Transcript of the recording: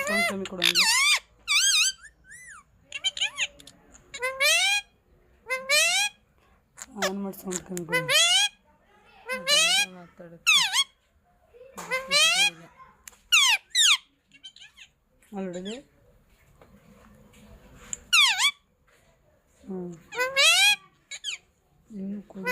Sound ಕಮ್ಮಿ ಕೊಡಂಗೆ. On ಮಾಡಿ sound ಕಮ್ಮಿ ಕೊಡು. ಮಾತಾಡುತ್ತೆ ಅಲ್ಲೊಡಲಿ. ಇನ್ನು ಕೊಡು.